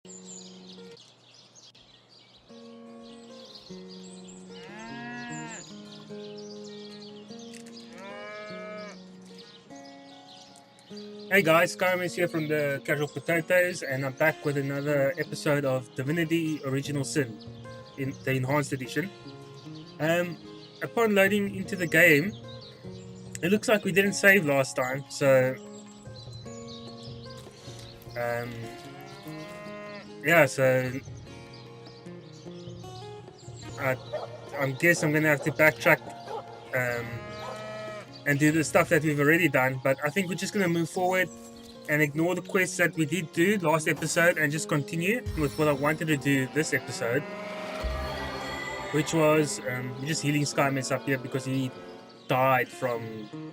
Hey guys, Skyrim here from the Casual Potatoes, and I'm back with another episode of Divinity Original Sin in the Enhanced Edition. Upon loading into the game, it looks like we didn't save last time, so yeah, so I guess I'm gonna have to backtrack and do the stuff that we've already done, but I think we're just gonna move forward and ignore the quests that we did do last episode and just continue with what I wanted to do this episode, which was just healing Skymess up here because he died from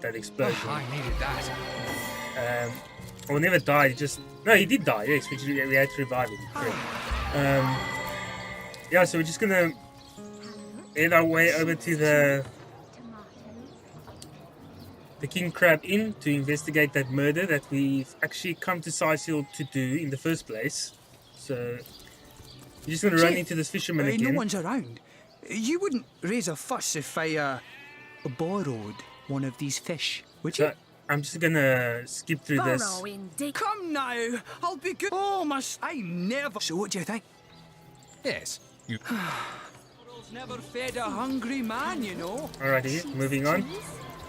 that explosion. Oh, I needed that. Or never died, he did die, yes, which we had to revive him. Yeah, so we're just gonna head our way over to the King Crab Inn to investigate that murder that we've actually come to Sicil to do in the first place. So we're just gonna run into this fisherman again. No one's around. You wouldn't raise a fuss if I borrowed one of these fish, would you? So I'm just gonna skip through this. Come now, I'll be good. Oh, I never. So what do you think? Yes, you. Never fed a hungry man, you know. Alrighty, moving on.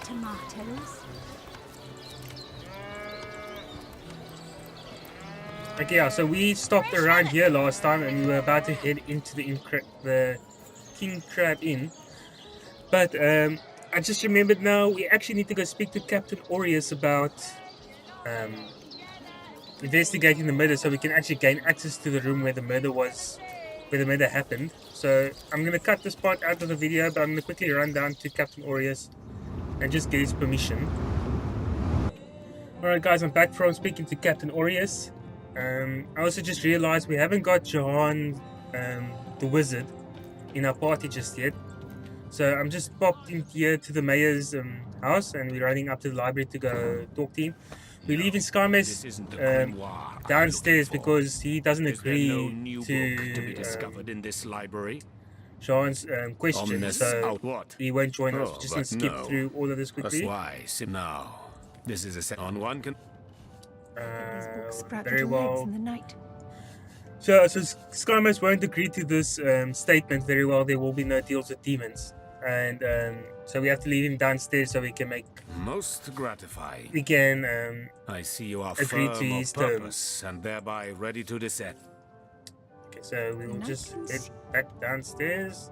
Tomatoes. Okay, yeah, so we stopped around here last time and we were about to head into the King Crab Inn. But I just remembered now we actually need to go speak to Captain Aureus about investigating the murder so we can actually gain access to the room where the murder happened. So I'm going to cut this part out of the video, but I'm going to quickly run down to Captain Aureus and just get his permission. Alright guys, I'm back from speaking to Captain Aureus. I also just realized we haven't got Johan the wizard in our party just yet. So I'm just popped in here to the mayor's house and we're running up to the library to go talk to him. We're leaving Skymess downstairs because he doesn't agree to be discovered in this library. John's question, so he won't join us. We're just going to skip through all of this quickly. That's why. Now, this is a set on one can. Very well. In the night. So Skymess won't agree to this statement very well. There will be no deals with demons, and so we have to leave him downstairs so we can make. Most gratifying. We can. I see you are agree firm to his of purpose terms. and thereby ready to descend. Okay, so we will just head back downstairs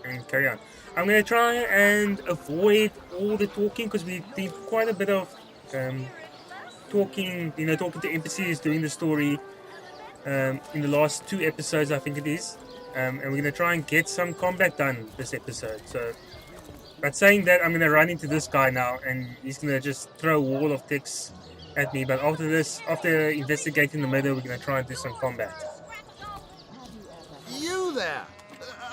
and carry on. I'm going to try and avoid all the talking because we did quite a bit of talking to NPCs, doing the story in the last 2 episodes, I think it is. And we're going to try and get some combat done this episode. So, but saying that, I'm going to run into this guy now and he's going to just throw a wall of ticks at me. But after investigating the murder, we're going to try and do some combat. You there!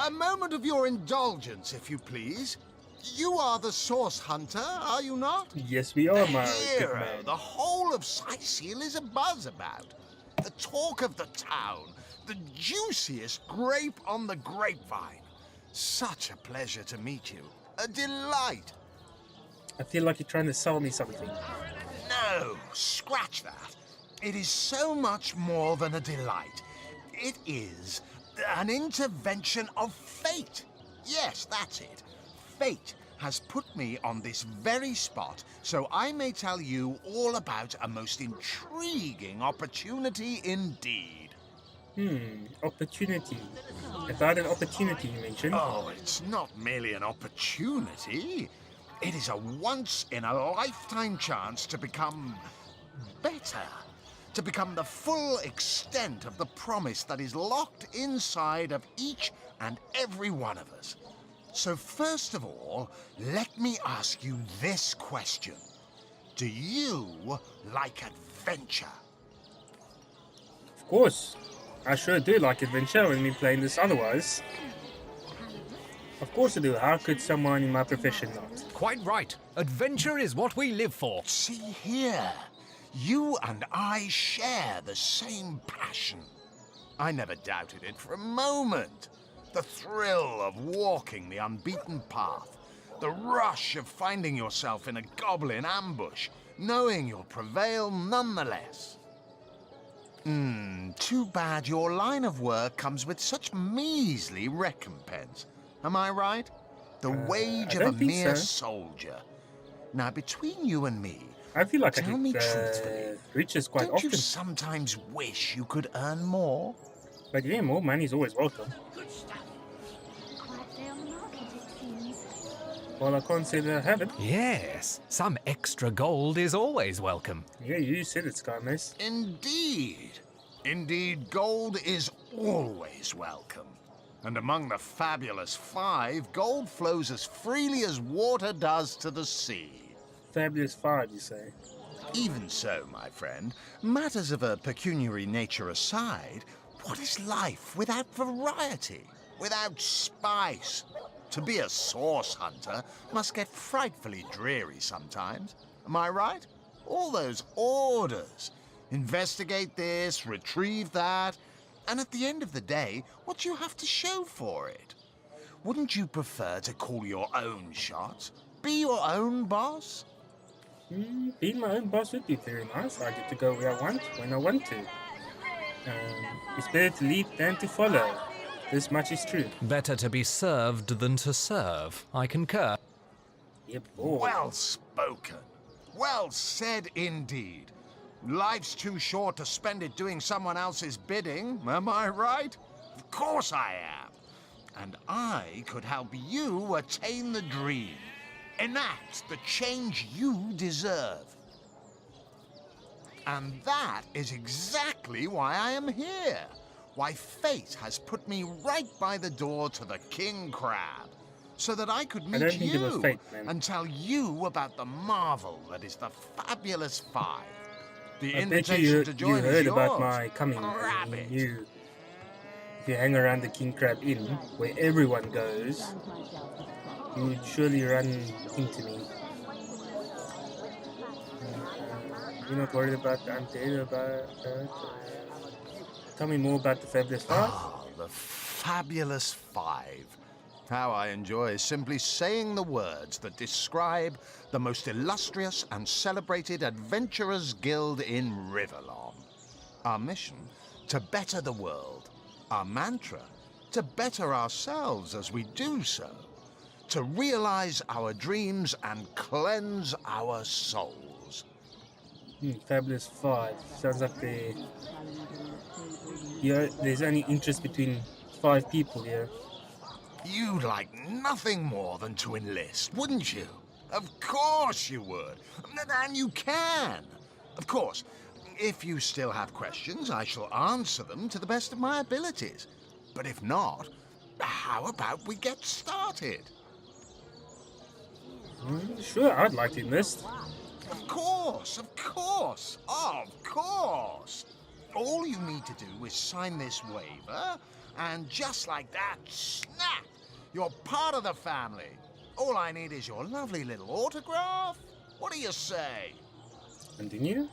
A moment of your indulgence, if you please. You are the source hunter, are you not? Yes, we are, my good hero man. the whole of Sicil is abuzz about. The talk of the town, the juiciest grape on the grapevine. Such a pleasure to meet you. A delight. I feel like you're trying to sell me something. No, scratch that. It is so much more than a delight. It is an intervention of fate. Yes, that's it. Fate has put me on this very spot, so I may tell you all about a most intriguing opportunity indeed. Opportunity. About an opportunity you mentioned. Oh, it's not merely an opportunity. It is a once-in-a-lifetime chance to become better. To become the full extent of the promise that is locked inside of each and every one of us. So first of all, let me ask you this question. Do you like adventure? Of course. I sure do like adventure. I wouldn't be playing this otherwise. Of course I do. How could someone in my profession not? Quite right. Adventure is what we live for. See here. You and I share the same passion. I never doubted it for a moment. The thrill of walking the unbeaten path, the rush of finding yourself in a goblin ambush, knowing you'll prevail nonetheless. Too bad your line of work comes with such measly recompense. Am I right? The wage I of a don't think mere so. soldier. Now, between you and me, I feel like tell I me get truthfully, riches quite don't you often. sometimes wish you could earn more? But yeah, more money is always welcome. Quiet day on the market, it seems. Well, I can't say that I haven't. Yes, some extra gold is always welcome. Yeah, you said it, Sky Miss. Indeed. Indeed, gold is always welcome. And among the fabulous five, gold flows as freely as water does to the sea. Fabulous 5, you say? Even so, my friend, matters of a pecuniary nature aside, what is life without variety, without spice? To be a source hunter must get frightfully dreary sometimes. Am I right? All those orders. Investigate this, retrieve that, and at the end of the day, what do you have to show for it? Wouldn't you prefer to call your own shots? Be your own boss? Being my own boss would be very nice. I get to go where I want, when I want to. It's better to lead than to follow. This much is true. Better to be served than to serve. I concur. Yep. Oh. Well spoken. Well said indeed. Life's too short to spend it doing someone else's bidding, am I right? Of course I am. And I could help you attain the dream. Enact the change you deserve. And that is exactly why I am here. Why fate has put me right by the door to the King Crab. So that I could I don't meet think it was you fate, man. and tell you about the marvel that is the Fabulous Five. The I bet invitation you to join is heard yours. about my coming. Grab and it. if you hang around the King Crab Inn, where everyone goes, you would surely run into me. You're not worried about the undead, tell me more about the Fabulous 5. Ah, the Fabulous Five. How I enjoy simply saying the words that describe the most illustrious and celebrated adventurers' guild in Riverlon. Our mission, to better the world. Our mantra, to better ourselves as we do so. To realize our dreams and cleanse our souls. Fabulous 5. Sounds like there's only interest between 5 people here. You'd like nothing more than to enlist, wouldn't you? Of course you would. And you can. Of course, if you still have questions, I shall answer them to the best of my abilities. But if not, how about we get started? Sure, I'd like to enlist. Of course, of course, of course. All you need to do is sign this waiver, and just like that, snap! You're part of the family. All I need is your lovely little autograph. What do you say? Continue.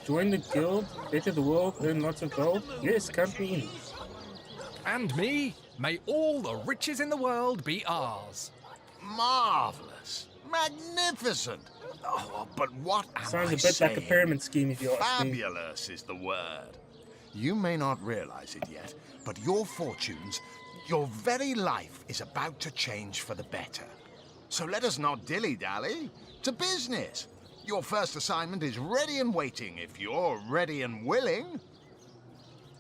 Join the guild, better the world, earn lots of gold. Yes, count me in. And me, may all the riches in the world be ours. Marvelous. Magnificent. Oh, but what am Sounds I a bit saying? like a pyramid scheme if you ask me. Fabulous is the word. You may not realize it yet, but your fortunes, your very life is about to change for the better. So let us not dilly-dally. To business. Your first assignment is ready and waiting if you're ready and willing.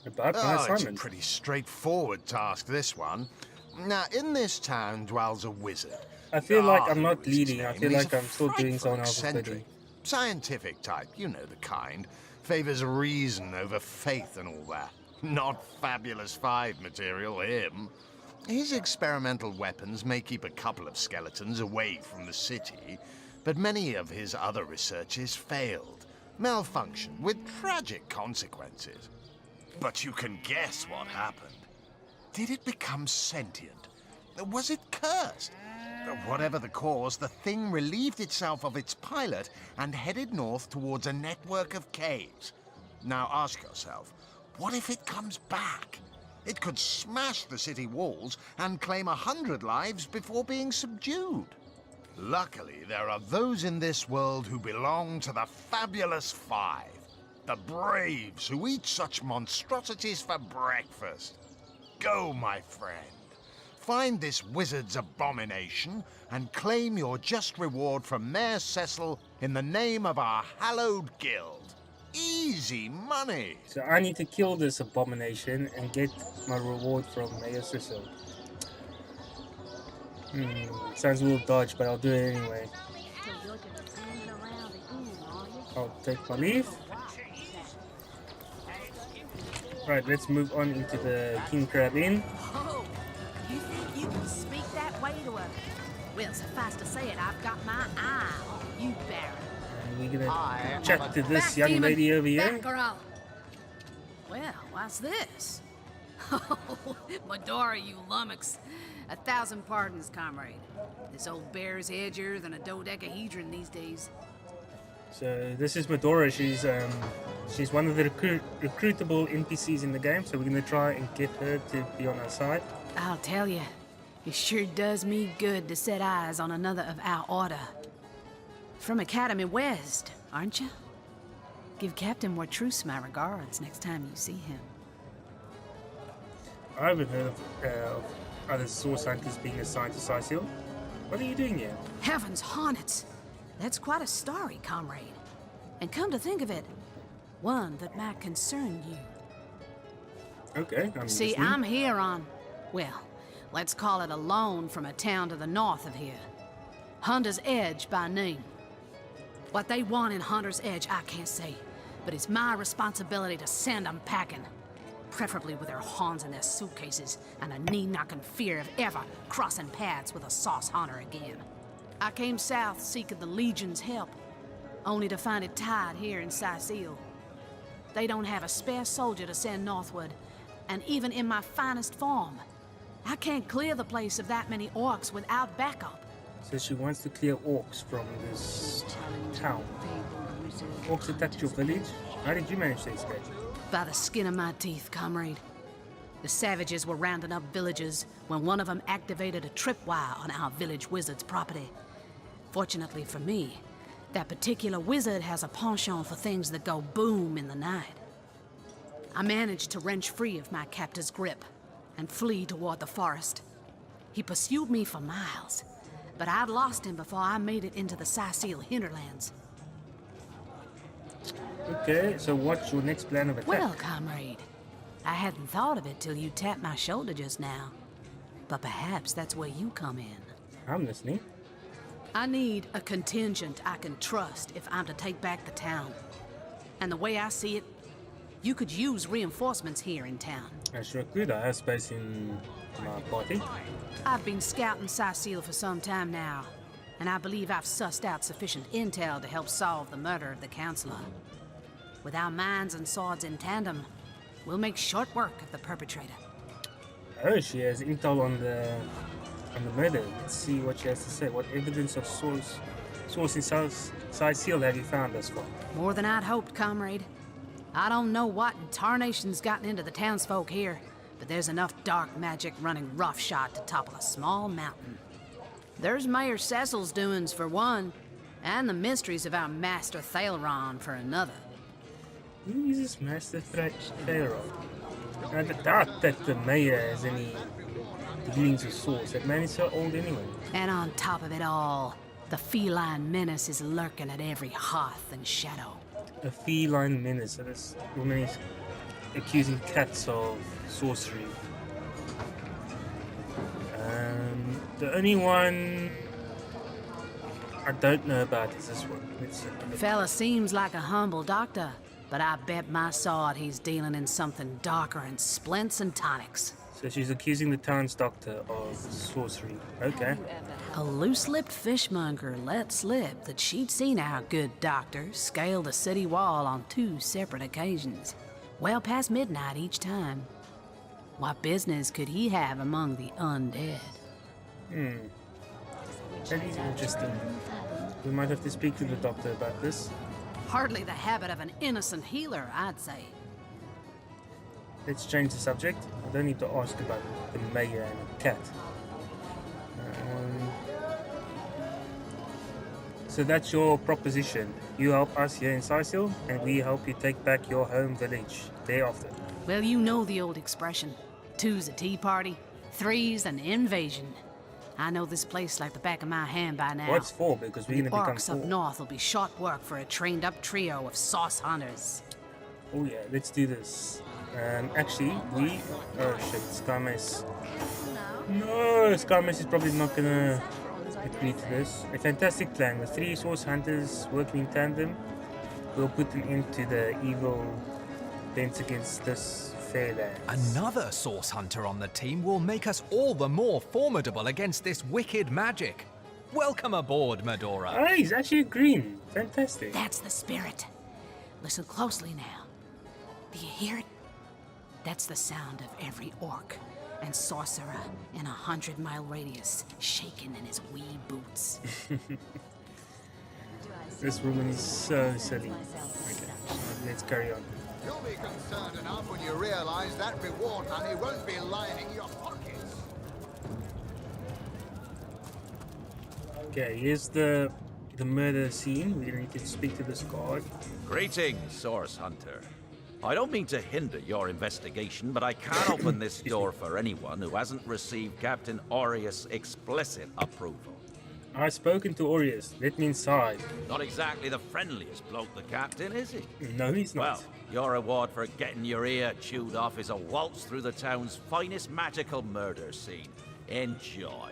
About my Oh, it's a assignment. pretty straightforward task, this one. Now, in this town dwells a wizard. I feel like I'm Arthur not is his leading. I name, feel and he's like a I'm still doing frightful someone else's eccentric. bidding. Scientific type, you know the kind. Favors reason over faith and all that. Not Fabulous 5 material, him. His experimental weapons may keep a couple of skeletons away from the city, but many of his other researches failed, malfunctioned with tragic consequences. But you can guess what happened. Did it become sentient? Was it cursed? Whatever the cause, the thing relieved itself of its pilot and headed north towards a network of caves. Now ask yourself, what if it comes back? It could smash the city walls and claim 100 lives before being subdued. Luckily, there are those in this world who belong to the Fabulous Five. The braves who eat such monstrosities for breakfast. Go, my friend. Find this wizard's abomination and claim your just reward from Mayor Cecil in the name of our hallowed guild. Easy money. So I need to kill this abomination and get my reward from Mayor Cecil. Sounds a little dodge, but I'll do it anyway. I'll take my leave. Right, let's move on into the King Crab Inn. Oh, you think you can speak that way to a... Well, suffice to say it, I've got my eye on you, Baron. And we're gonna chat to this Back, young demon. lady over here. Back, girl. Well, what's this? Oh, Medora, you lummox. 1,000 pardons, comrade. This old bear's edgier than a dodecahedron these days. So this is Medora. She's one of the recruitable NPCs in the game. So we're gonna try and get her to be on our side. I'll tell you, it sure does me good to set eyes on another of our order. From Academy West, aren't you? Give Captain Wartruce my regards next time you see him. I haven't heard of other source hunters being assigned to Sicil. What are you doing here? Heavens hornets! That's quite a story, comrade. And come to think of it, one that might concern you. Okay, I'm See, listening. I'm here on, well, let's call it a loan from a town to the north of here. Hunter's Edge by name. What they want in Hunter's Edge, I can't say, but it's my responsibility to send them packing. Preferably with their horns in their suitcases and a knee-knocking fear of ever crossing paths with a sauce hunter again. I came south seeking the Legion's help, only to find it tied here in Sicil. They don't have a spare soldier to send northward, and even in my finest form, I can't clear the place of that many orcs without backup. So she wants to clear orcs from this town. Orcs attacked your village? How did you manage to escape? By the skin of my teeth, comrade. The savages were rounding up villagers when one of them activated a tripwire on our village wizard's property. Fortunately for me, that particular wizard has a penchant for things that go boom in the night. I managed to wrench free of my captor's grip and flee toward the forest. He pursued me for miles, but I'd lost him before I made it into the Sicil hinterlands. Okay, so what's your next plan of attack? Well, comrade, I hadn't thought of it till you tapped my shoulder just now. But perhaps that's where you come in. I'm listening. I need a contingent I can trust if I'm to take back the town. And the way I see it, you could use reinforcements here in town. I sure could. I have space in my party. I've been scouting Sicil for some time now, and I believe I've sussed out sufficient intel to help solve the murder of the Counselor. With our minds and swords in tandem, we'll make short work of the perpetrator. Oh, she has intel on the murder. Let's see what she has to say. What evidence of source in Sicil have you found thus far? More than I'd hoped, comrade. I don't know what in tarnation's gotten into the townsfolk here, but there's enough dark magic running roughshod to topple a small mountain. There's Mayor Cecil's doings for one, and the mysteries of our master Thaleron for another. Who is this Master Pharaoh? I doubt that the mayor has any dealings with Source. That man is so old anyway. And on top of it all, the feline menace is lurking at every hearth and shadow. A feline menace. So this woman is accusing cats of sorcery. The only one I don't know about is this one. Let's see. Fella seems like a humble doctor, but I bet my sword he's dealing in something darker and splints and tonics. So she's accusing the town's doctor of sorcery. Okay. A loose-lipped fishmonger let slip that she'd seen our good doctor scale the city wall on 2 separate occasions, well past midnight each time. What business could he have among the undead? That is interesting. We might have to speak to the doctor about this. Hardly the habit of an innocent healer, I'd say. Let's change the subject. I don't need to ask about the mayor and a cat. So that's your proposition. You help us here in Sicil, and we help you take back your home village thereafter. Well, you know the old expression. 2's a tea party, 3's an invasion. I know this place like the back of my hand by now. What's 4? Because we're The going to become orcs up 4. north will be short work for a trained-up trio of sauce hunters. Oh yeah, let's do this. Actually, we... Oh shit, Scarmace. No, Scarmace is probably not gonna agree to this. A fantastic plan. With 3 source hunters working in tandem, we'll put an end to the evil bent against this fair land. Another source hunter on the team will make us all the more formidable against this wicked magic. Welcome aboard, Medora. Ah, he's actually agreeing. Fantastic. That's the spirit. Listen closely now. Do you hear it? That's the sound of every orc and sorcerer in a 100-mile radius shaking in his wee boots. This woman is so silly. Okay, let's carry on. You'll be concerned enough when you realize that reward money won't be lining your pockets. Okay, here's the murder scene. We need to speak to this guard. Greetings, Source Hunter. I don't mean to hinder your investigation, but I can't open this door for anyone who hasn't received Captain Aureus' explicit approval. I've spoken to Aureus. Let me inside. Not exactly the friendliest bloke, the Captain, is he? No, he's not. Well, your reward for getting your ear chewed off is a waltz through the town's finest magical murder scene. Enjoy.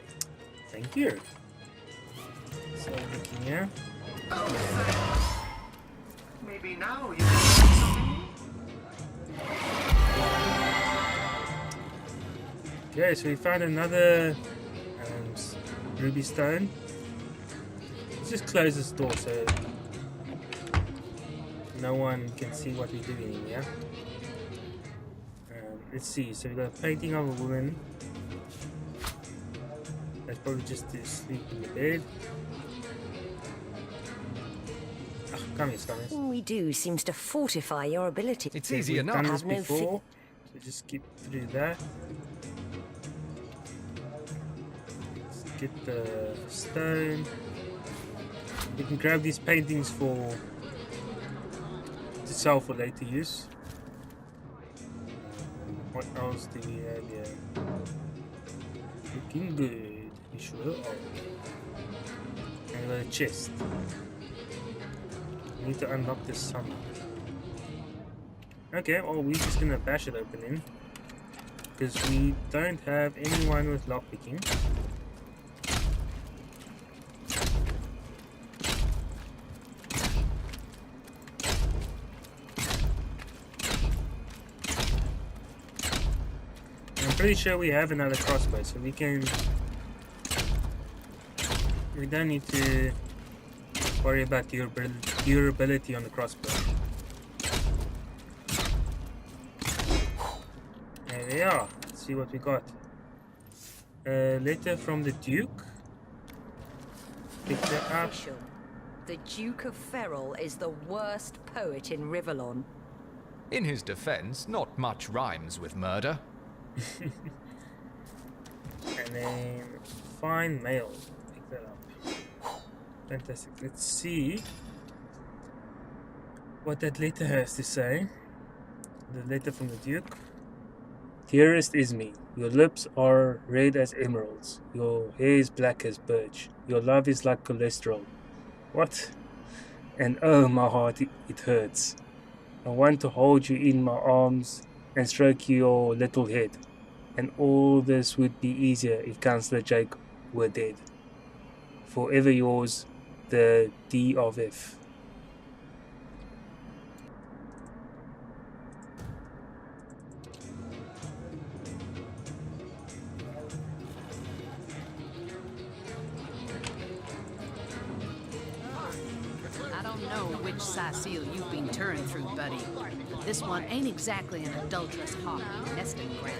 Thank you. So, looking here. Maybe now you Okay, so we found another ruby stone. Let's just close this door so no one can see what we're doing in here. Let's see, so we've got a painting of a woman. That's probably just to sleep in the bed. Oh, come here, Scarmace. All we do seems to fortify your ability. It's Okay, easy we've enough. done this Have no before, so just skip through that. Let's get the stone. We can grab these paintings to sell for later use. What else do we have here? Looking good. You sure are. And we got a chest. We need to unlock this somehow. Okay, well, we're just gonna bash it open in. Because we don't have anyone with lockpicking. I'm pretty sure we have another crossbow, so we can... We don't need to worry about durability on the crossbow. There we are. Let's see what we got. A letter from the Duke. Pick that up. Official. The Duke of Ferrol is the worst poet in Rivellon. In his defense, not much rhymes with murder. And then find mail. Pick that up. Fantastic. Let's see what that letter has to say. The letter from the Duke. Dearest Ismi, your lips are red as emeralds. Your hair is black as birch. Your love is like cholesterol. What? And oh, my heart, it hurts. I want to hold you in my arms and stroke your little head. And all this would be easier if Councillor Jake were dead. Forever yours, the D of F. I don't know which Sicil you've been touring through, buddy. This one ain't exactly an adulterous hawk nesting ground.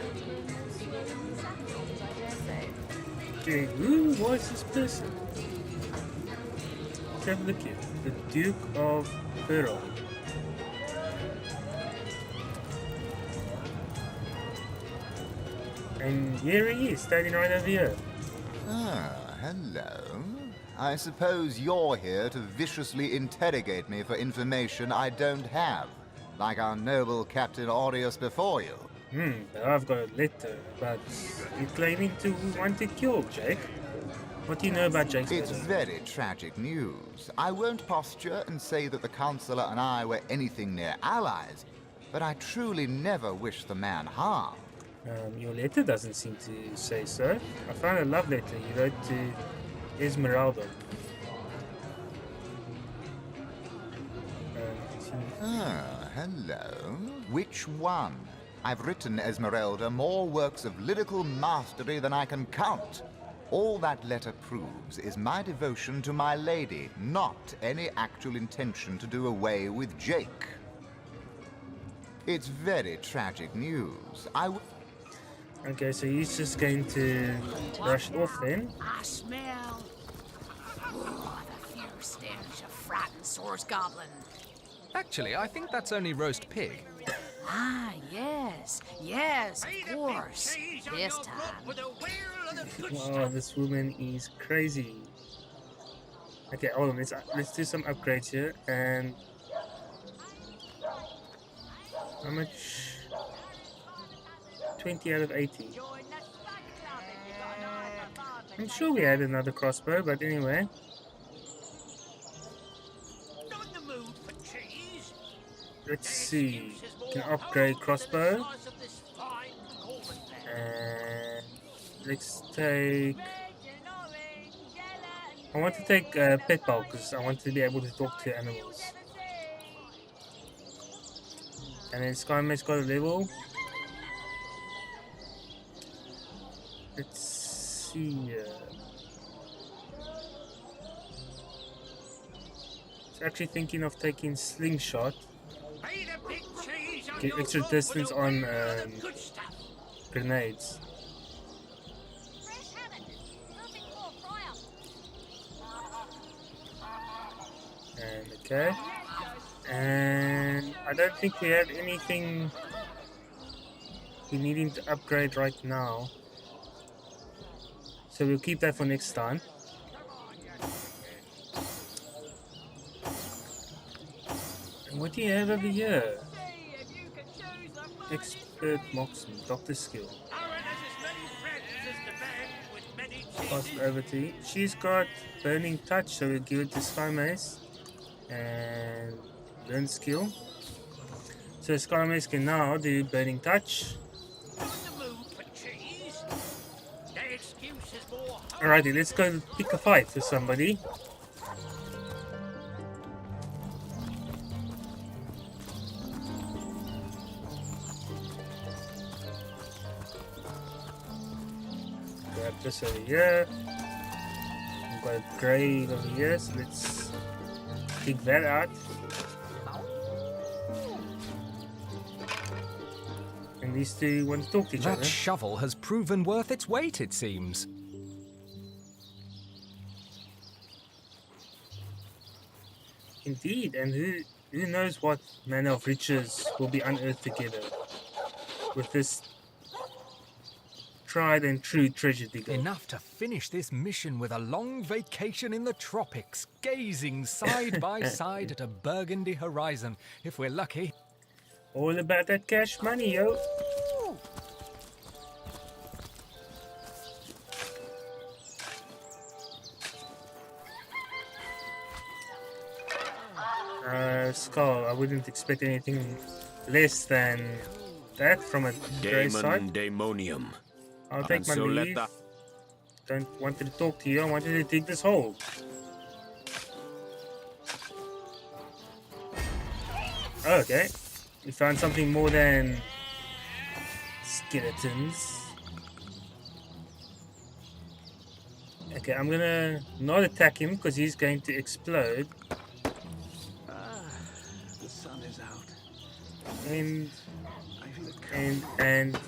Okay, who was this person? Let's have a look here. The Duke of Ferrol. And here he is, standing right over here. Ah, hello. I suppose you're here to viciously interrogate me for information I don't have, like our noble Captain Aureus before you. I've got a letter about you claiming to want to kill Jake. What do you know about Jake's It's letter? very tragic news. I won't posture and say that the Counselor and I were anything near allies, but I truly never wished the man harm. Your letter doesn't seem to say so. I found a love letter you wrote to Esmeralda. Ah, hello. Which one? I've written Esmeralda more works of lyrical mastery than I can count. All that letter proves is my devotion to my lady, not any actual intention to do away with Jake. It's very tragic news. Okay, so he's just going to brush it off then. I smell the fierce stench of frightened source goblin. Actually, I think that's only roast pig. Ah, yes, of course. This time. Wow, this woman is crazy. Okay, hold on. Let's do some upgrades here. And how much? 20 out of 80. I'm sure we had another crossbow, but anyway. Let's see. Can upgrade crossbow. And let's take. I want to take pet bulk because I want to be able to talk to animals. And then Skymate's got a level. Let's see. I was actually thinking of taking slingshot. Get extra distance on grenades. And okay. And I don't think we have anything we needing to upgrade right now. So we'll keep that for next time. And what do you have over here? Expert marksman, doctor skill. Pass it over to you. She's got burning touch, so we'll give it to Sky Mace. And learn skill. So Sky Mace can now do burning touch. Alrighty, let's go pick a fight with somebody. Grab this over here. We've got a grave over here, so let's dig that out. And these two want to talk to each That other. shovel has proven worth its weight, it seems. Indeed, and who knows what manner of riches will be unearthed together with this tried and true treasure digger. Enough to finish this mission with a long vacation in the tropics, gazing side by side at a burgundy horizon, if we're lucky. All about that cash money, yo. Skull, I wouldn't expect anything less than that from a grey side. Daemonium. I'll take my so let leave. the- Don't want to talk to you, I wanted to dig this hole. Okay. We found something more than skeletons. Okay, I'm gonna not attack him because he's going to explode. The sun is out. And And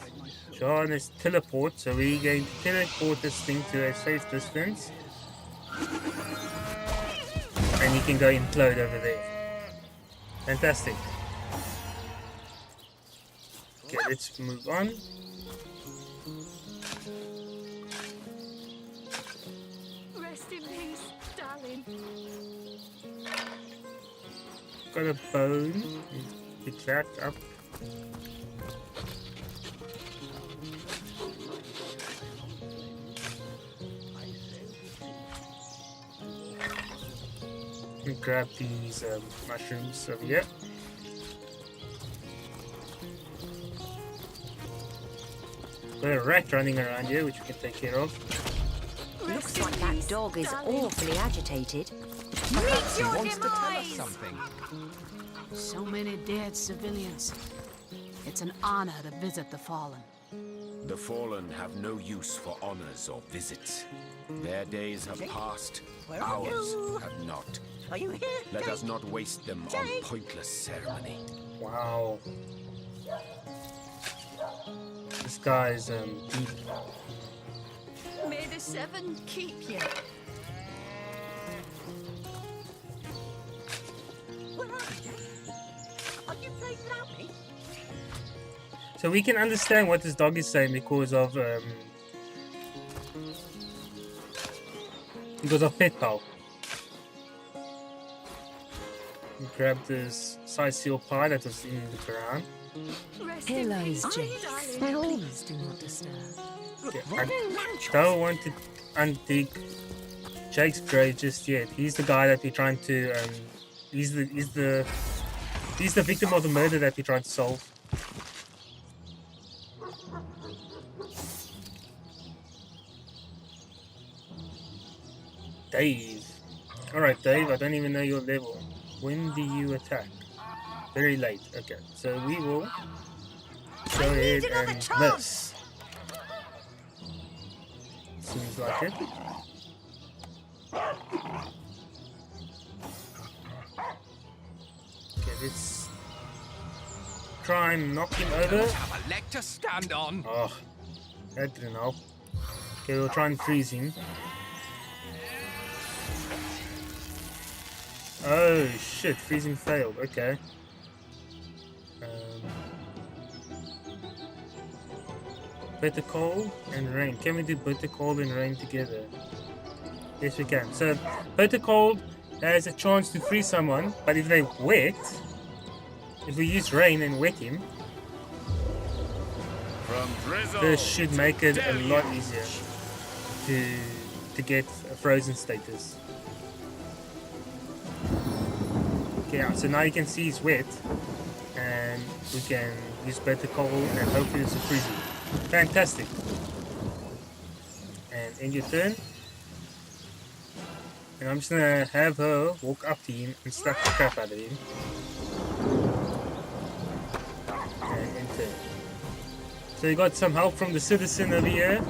John is teleport, so we're going to teleport this thing to a safe distance. And you can go implode over there. Fantastic. Okay, let's move on. Rest in peace, darling. Got a bone. Pick that up. And grab these mushrooms over here. Got a rat running around here, which we can take care of. Looks like that dog is awfully agitated. Perhaps he wants to tell us something. So many dead civilians. It's an honor to visit the fallen. The fallen have no use for honors or visits. Their days have passed, ours have not. Are you here? Let us not waste them on pointless ceremony. Wow. This guy's deep. May the seven keep you. Where are you, Jack? Are you playing without me? So we can understand what this dog is saying because of Pet Pal. We grabbed this side seal pie that was in the ground. Rest in Pillows, peace, Jake. darling. Please do not disturb. Okay, I don't want to undig Jake's grave just yet. He's the guy that we're trying to he's the victim of the murder that we're trying to solve. Dave. Alright, Dave, I don't even know your level. When do you attack? Very late. Okay, so we will go ahead and miss. Seems like it. Okay, let's try and knock him over. Have a leg to stand on. Oh, that didn't help. Okay, we'll try and freeze him. Oh shit, freezing failed. Okay. Bitter cold and rain. Can we do bitter cold and rain together? Yes, we can. So, bitter cold has a chance to freeze someone, but if they're wet, if we use rain and wet him, From drizzle this should make it a lot deluge. easier to get a frozen status. Okay, yeah, so now you can see he's wet, and we can use bitter cold and hopefully this will freeze him. Fantastic. And end your turn. And I'm just gonna have her walk up to him and slap the crap out of him. And end turn. So you got some help from the citizen over here.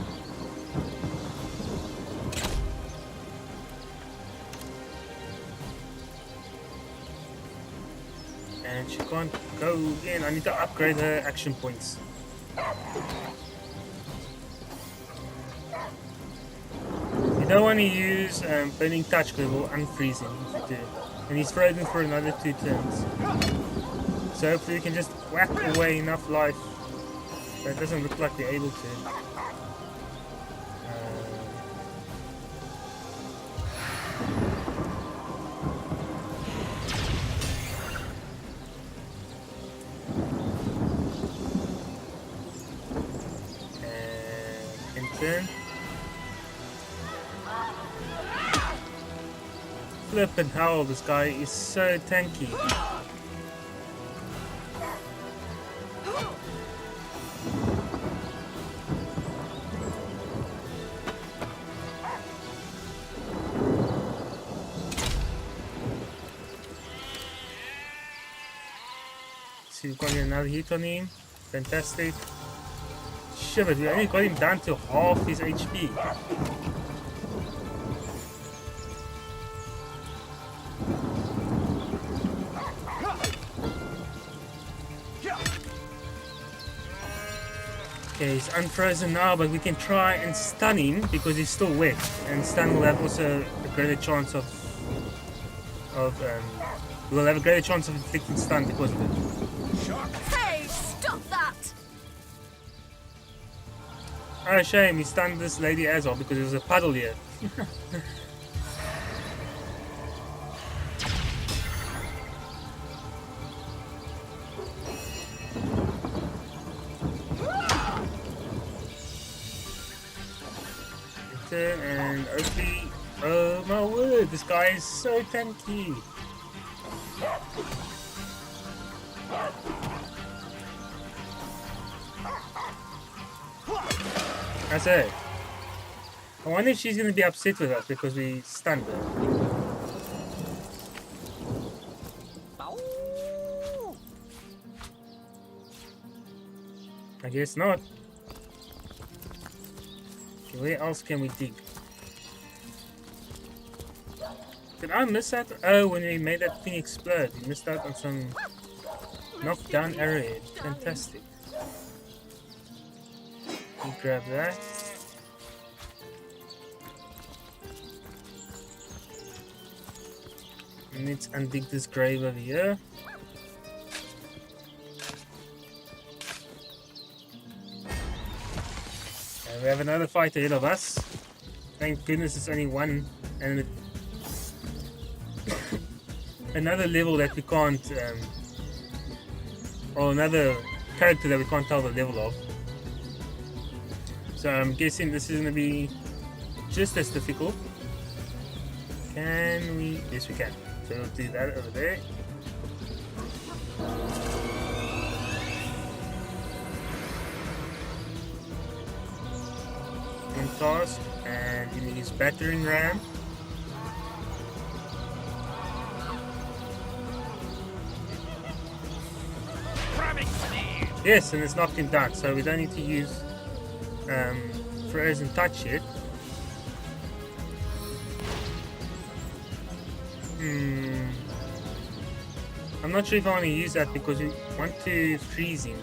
And she can't go in. I need to upgrade her action points. You don't want to use Burning Touch because it will unfreeze him if you do. And he's frozen for another 2 turns. So hopefully we can just whack away enough life that doesn't look like we're able to. Turn. Flippin' hell, this guy is so tanky. See, we've got another hit on him. Fantastic. Shit, but we only got him down to half his HP. Okay, he's unfrozen now, but we can try and stun him because he's still wet, and stun will have also a greater chance of we'll have a greater chance of inflicting stun because of it. Hey, stop that! Oh, shame, he stunned this lady as well because there was a puddle here. And hopefully, oh my word, this guy is so tanky. I say, I wonder if she's gonna be upset with us because we stunned her. I guess not. Okay, where else can we dig? Did I miss that? Oh, when we made that thing explode, we missed out on some knockdown arrowhead. Fantastic. We grab that. And let's undig this grave over here. And we have another fight ahead of us. Thank goodness it's only one, and another level that we can't, or another character that we can't tell the level of. So I'm guessing this is going to be just as difficult. Can we? Yes, we can. So we'll do that over there. And task, and we need his battering ram. Yes, and it's knocked him down, so we don't need to use frozen touch yet. I'm not sure if I want to use that because we want to freeze him.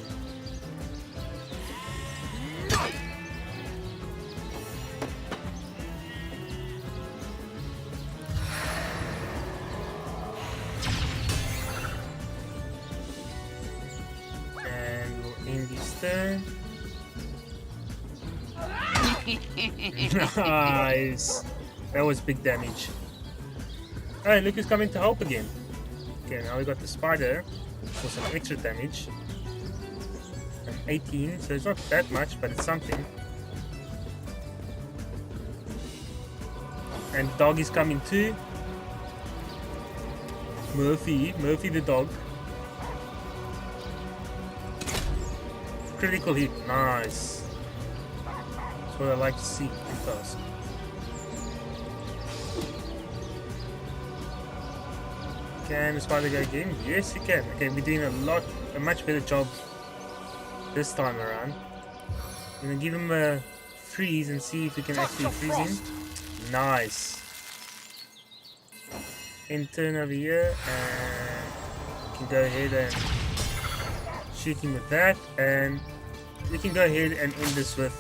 And we'll end his turn. Nice! That was big damage. Alright, look who's coming to help again. Okay, now we got the spider for some extra damage. And 18, so it's not that much, but it's something. And dog is coming too. Murphy the dog. Critical hit, nice. That's what I like to see in task. Can the spider go again? Yes, you can. Okay, we're doing a much better job this time around. I'm gonna give him a freeze and see if we can actually freeze him. Nice. And turn over here, and we can go ahead and shoot him with that, and we can go ahead and end this with,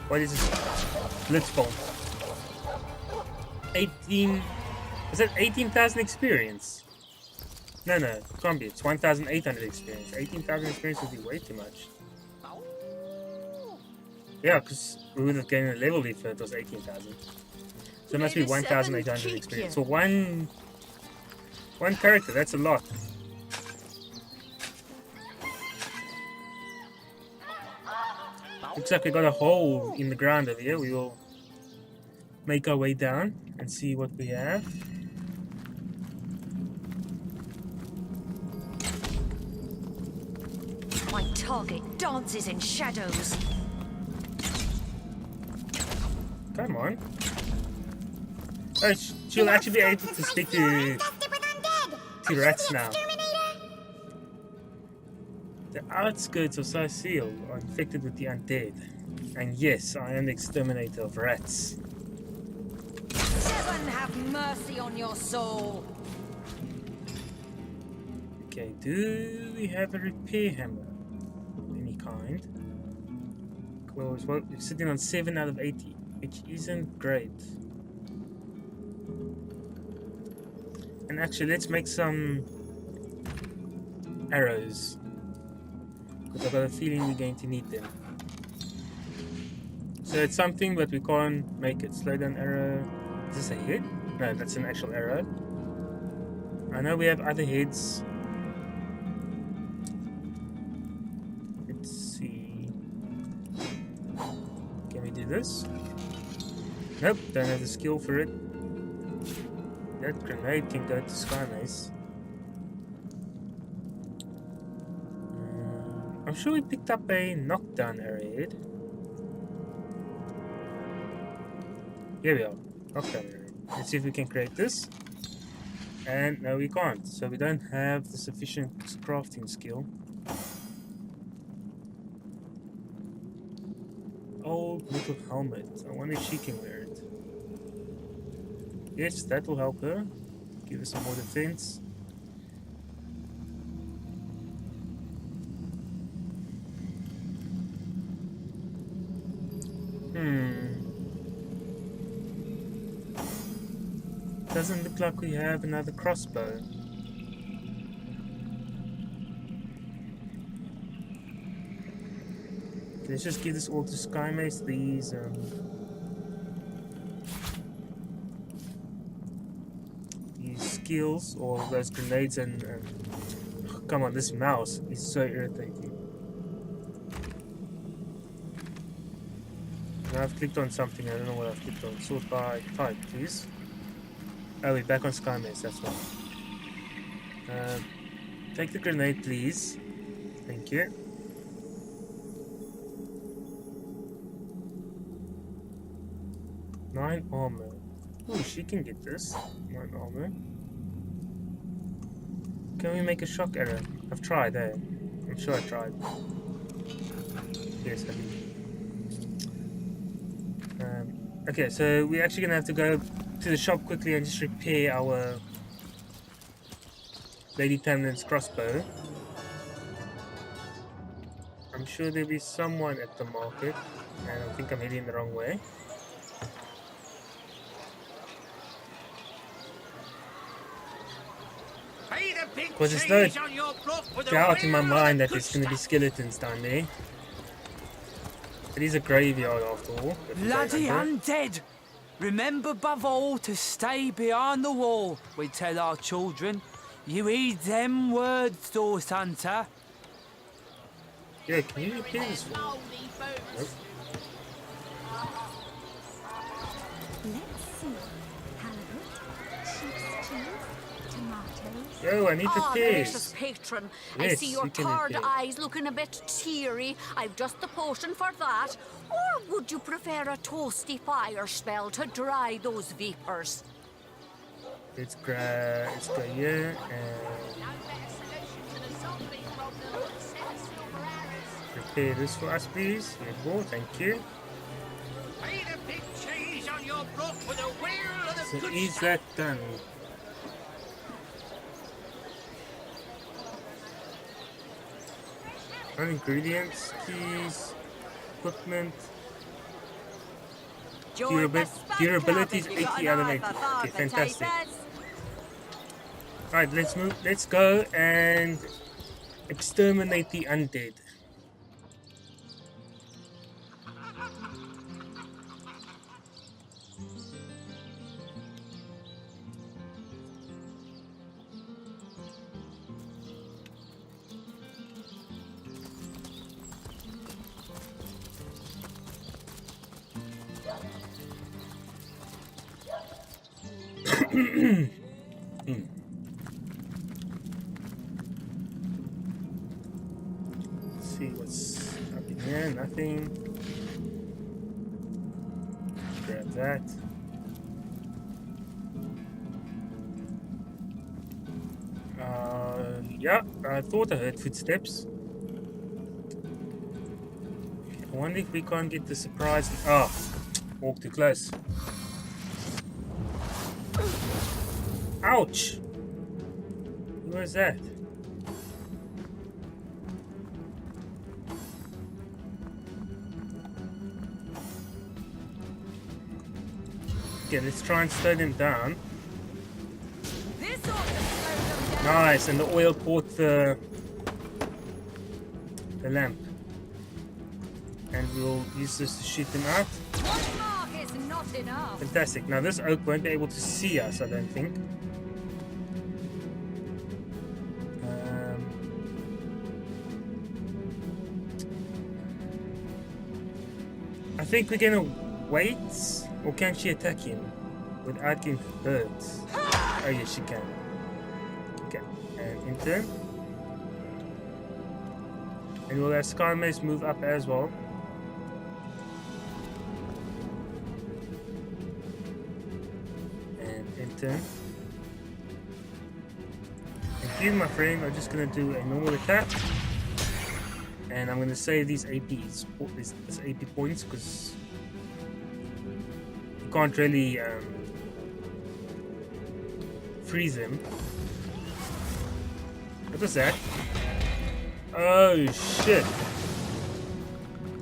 what is this? Blitzbomb. 18. Is that 18,000 experience? No, it can't be. It's 1,800 experience. 18,000 experience would be way too much. Yeah, because we would have gained a level if it was 18,000. So it must be 1,800 experience. So one character, that's a lot. Looks like we got a hole in the ground over here. We will make our way down and see what we have. My target dances in shadows. Come on. Oh, she'll actually be able to speak to rats now. The outskirts of Sicil are infected with the undead. And yes, I am the exterminator of rats. Heaven have mercy on your soul. Okay, do we have a repair hammer of any kind? Well, we're sitting on 7 out of 80, which isn't great. And actually, let's make some arrows, because I've got a feeling we're going to need them. So it's something, but we can't make it. Slow down arrow. Is this a head? No, that's an actual arrow. I know we have other heads. Let's see. Can we do this? Nope, don't have the skill for it. That grenade can go to Sky Mace. I'm sure we picked up a knockdown arrowhead. Here we are. Knockdown arrowhead. Let's see if we can create this. And no, we can't. So we don't have the sufficient crafting skill. Old little helmet. I wonder if she can wear it. Yes, that will help her. Give her some more defense. Doesn't look like we have another crossbow. Let's just give this all to Sky Mace. These skills or those grenades and oh, come on, this mouse is so irritating. Now I've clicked on something, I don't know what I've clicked on. Sort by type, please. Oh, we're back on Sky Mace, that's why. Take the grenade, please. Thank you. Nine armor. Oh, she can get this. 9 armor. Can we make a shock arrow? I've tried, eh? I'm sure I tried. Yes, I did. Okay, so we're actually gonna have to go to the shop quickly and just repair our Lady Tamlin's crossbow. I'm sure there'll be someone at the market, and I think I'm heading the wrong way. Because there's no doubt in my mind that there's going to be skeletons down there. It is a graveyard after all. Bloody undead! Remember above all to stay behind the wall, we tell our children. You heed them words, Dorse Hunter. Yeah, can you repeat this for me? Nope. Let's see. Halibut, sheep's cheese, tomatoes. Yo, I need to gracious patron. I Yes, see your you can tired repair. eyes looking a bit teary. I've just the potion for that. Or would you prefer a toasty fire spell to dry those vapors? It's grey here, and repair this for us, please. Here we go, thank you. So is that done? On ingredients, keys, equipment. Durability is 80 out of 80. Okay, fantastic. Alright, let's move. Let's go and exterminate the undead. Let's see what's up in here. Nothing. Grab that. Yeah, I thought I heard footsteps. I wonder if we can't get the surprise. Oh, walk too close. Ouch! Who was that? Okay, let's try and slow them down. This ought to slow them down. Nice, and the oil caught the lamp. And we'll use this to shoot them out. One mark is not enough. Fantastic. Now this oak won't be able to see us, I don't think. I think we're gonna wait, or can she attack him without getting hurt? Oh yes, she can. Okay, and enter. And we'll have Sky Mace move up as well. And enter. Thank you, my friend. I'm just gonna do a normal attack. And I'm gonna save these APs, this AP points, because you can't really freeze them. What was that? Oh shit!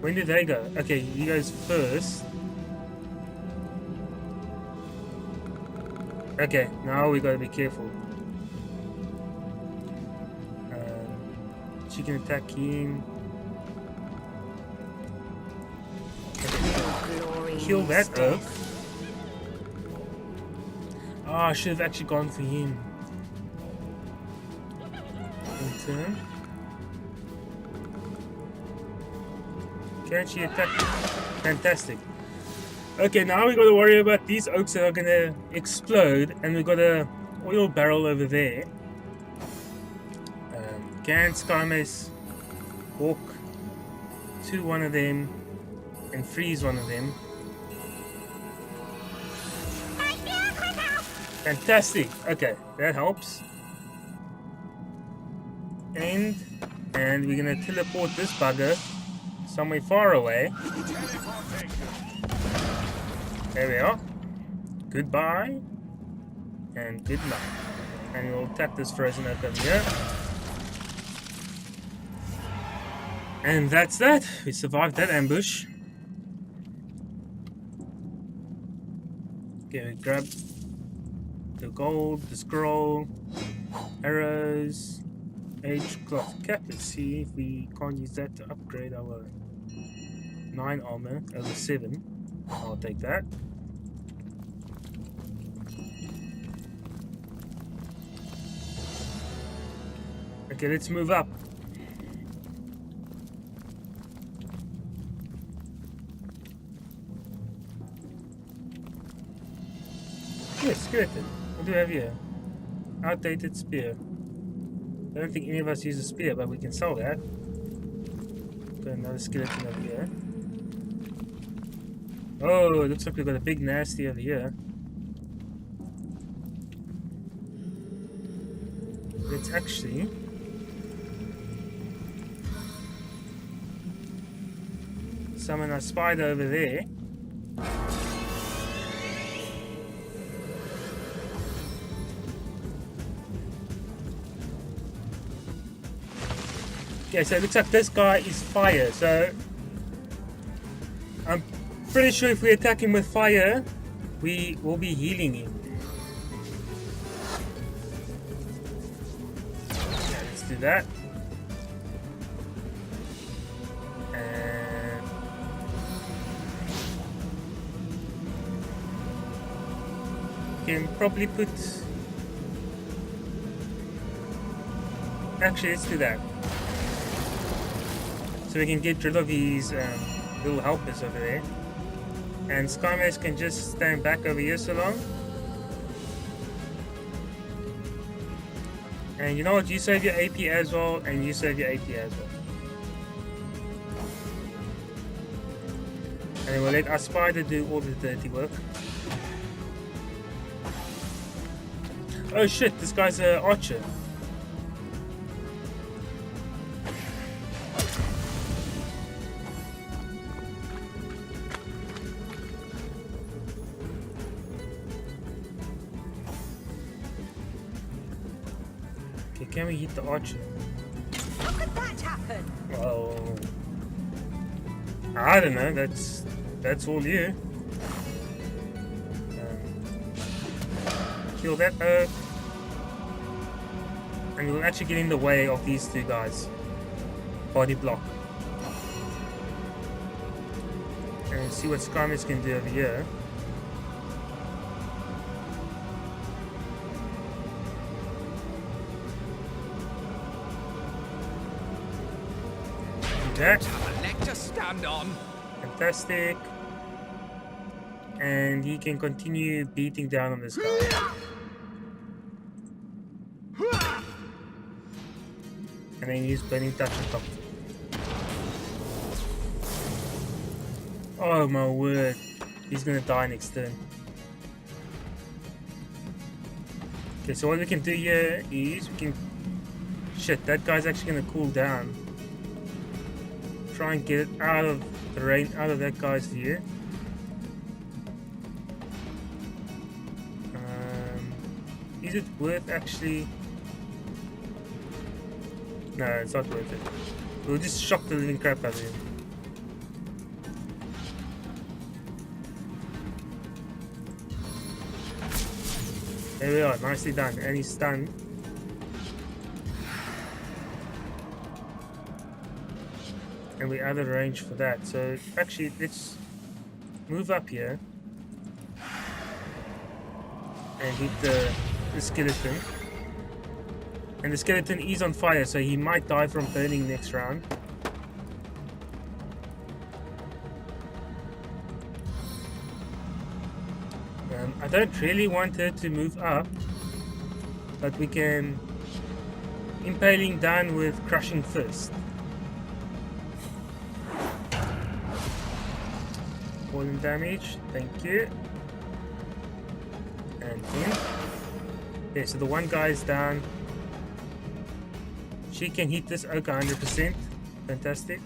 When did they go? Okay, he goes first. Okay, now we gotta be careful. She can attack him. Kill that oak. Oh, I should have actually gone for him. In turn. Can she attack? Fantastic. Okay, now we gotta worry about these oaks that are gonna explode, and we got a oil barrel over there. Can Sky Mace walk to one of them and freeze one of them? Fantastic. Okay, that helps. And we're gonna teleport this bugger somewhere far away. There we are. Goodbye and good night. And we'll tap this frozen oak over here. And that's that. We survived that ambush. Okay, we grab the gold, the scroll, arrows, age cloth cap. Let's see if we can't use that to upgrade our 9 armor over 7. I'll take that. Okay, let's move up. Yes, skeleton. What do we have here? Outdated spear. I don't think any of us use a spear, but we can sell that. Got another skeleton over here. Oh, it looks like we've got a big nasty over here. Let's actually summon a spider over there. Okay, so it looks like this guy is fire, so I'm pretty sure if we attack him with fire, we will be healing him. Okay, let's do that. And can probably put... Actually, let's do that. So we can get rid of these little helpers over there. And Sky Mace can just stand back over here so long. And you know what? You save your AP as well, and you save your AP as well. And then we'll let our spider do all the dirty work. Oh shit, this guy's an archer. Can we hit the archer? How could that happen? Well, I don't know. That's all you. kill that oak. And we'll actually get in the way of these two guys. Body block. And see what Skymist can do over here. That. Have a leg to stand on. Fantastic. And he can continue beating down on this guy. And then use Burning Touch on top. Oh my word. He's gonna die next turn. Okay, so what we can do here is we can... Shit, that guy's actually gonna cool down. Try and get it out of the rain, out of that guy's view. Is it worth actually? No, it's not worth it. We'll just shock the living crap out of him. There we are, nicely done. And he's stunned. And we're out of range for that. So actually, let's move up here and hit the skeleton. And the skeleton is on fire, so he might die from burning next round. I don't really want her to move up, but we can impaling down with crushing fist. Falling damage, thank you. And in. Okay, so the one guy is down. She can hit this oak 100%. Fantastic.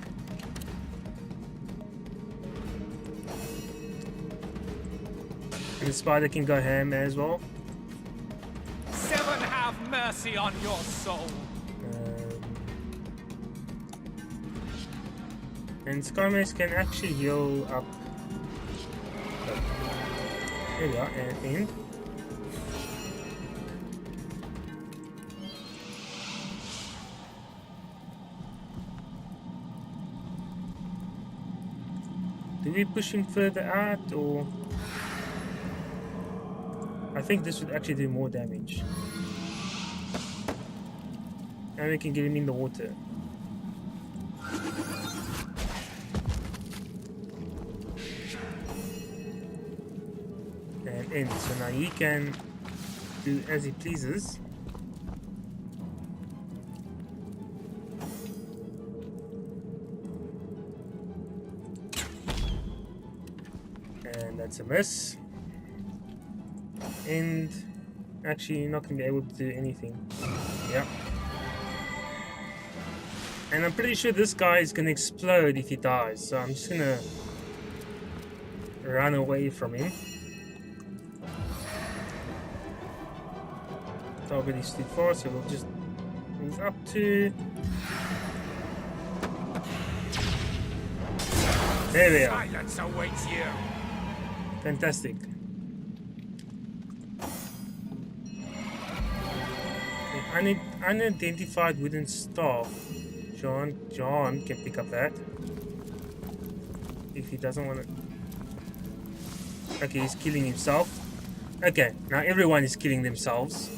And the spider can go ham as well. Seven have mercy on your soul. And Skymist can actually heal up. There we are, and end. Do we push him further out, or... I think this would actually do more damage. And we can get him in the water. And end. So now he can do as he pleases. And that's a miss. And actually not going to be able to do anything. Yeah. And I'm pretty sure this guy is going to explode if he dies. So I'm just going to run away from him. Target is too far, so we'll just move up to... There we are. Silence awaits you. Fantastic. Unidentified wooden staff. John can pick up that. If he doesn't want to... Okay, he's killing himself. Okay, now everyone is killing themselves.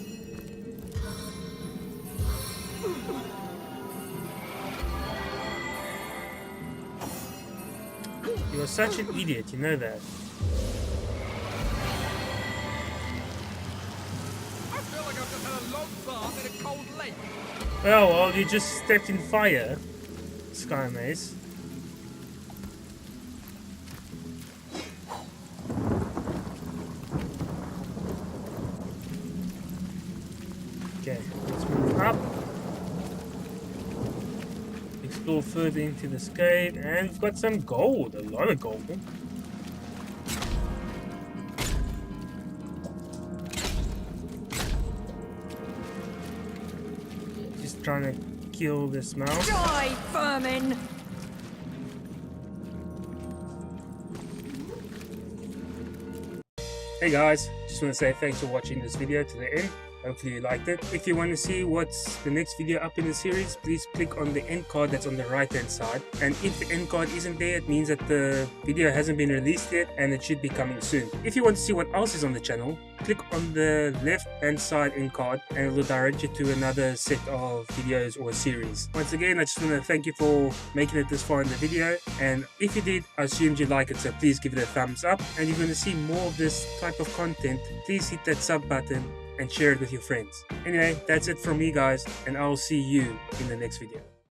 You're such an idiot, you know that. Well, you just stepped in fire, Sky Maze. Okay, let's move up. Explore further into this cave, and we've got some gold, a lot of gold. Trying to kill this mouse. Die, vermin! Hey guys, just want to say thanks for watching this video to the end. Hopefully you liked it. If you want to see what's the next video up in the series, please click on the end card that's on the right hand side. And if the end card isn't there, it means that the video hasn't been released yet and it should be coming soon. If you want to see what else is on the channel, click on the left hand side end card and it will direct you to another set of videos or series. Once again, I just want to thank you for making it this far in the video, and if you did, I assumed you like it, so please give it a thumbs up. And if you want to see more of this type of content, please hit that sub button and share it with your friends. Anyway, that's it from me guys, and I'll see you in the next video.